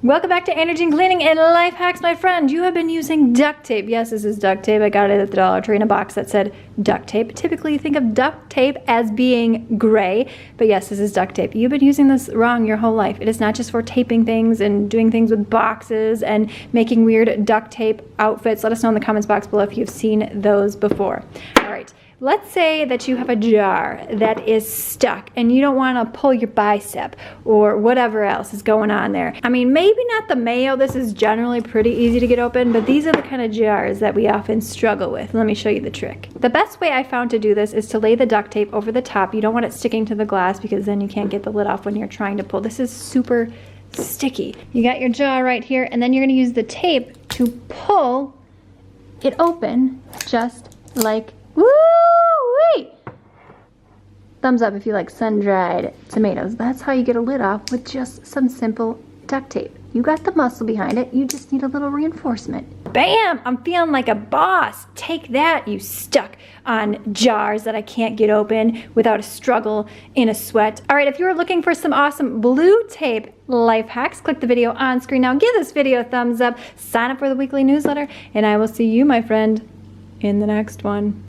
Welcome back to Energy Cleaning and Life Hacks, my friend. You have been using duct tape. Yes, this is duct tape. I got it at the Dollar Tree in a box that said duct tape. Typically, you think of duct tape as being gray, but yes, this is duct tape. You've been using this wrong your whole life. It is not just for taping things and doing things with boxes and making weird duct tape outfits. Let us know in the comments box below if you've seen those before. All right. Let's say that you have a jar that is stuck and you don't want to pull your bicep or whatever else is going on there. I mean, maybe not the mayo. This is generally pretty easy to get open, but these are the kind of jars that we often struggle with. Let me show you the trick. The best way I found to do this is to lay the duct tape over the top. You don't want it sticking to the glass because then you can't get the lid off when you're trying to pull. This is super sticky. You got your jar right here, and then you're going to use the tape to pull it open just like woo-wee! Thumbs up if you like sun-dried tomatoes. That's how you get a lid off with just some simple duct tape. You got the muscle behind it, you just need a little reinforcement. Bam! I'm feeling like a boss. Take that, you stuck on jars that I can't get open without a struggle in a sweat. All right, if you're looking for some awesome blue tape life hacks, click the video on screen now. Give this video a thumbs up, sign up for the weekly newsletter, and I will see you, my friend, in the next one.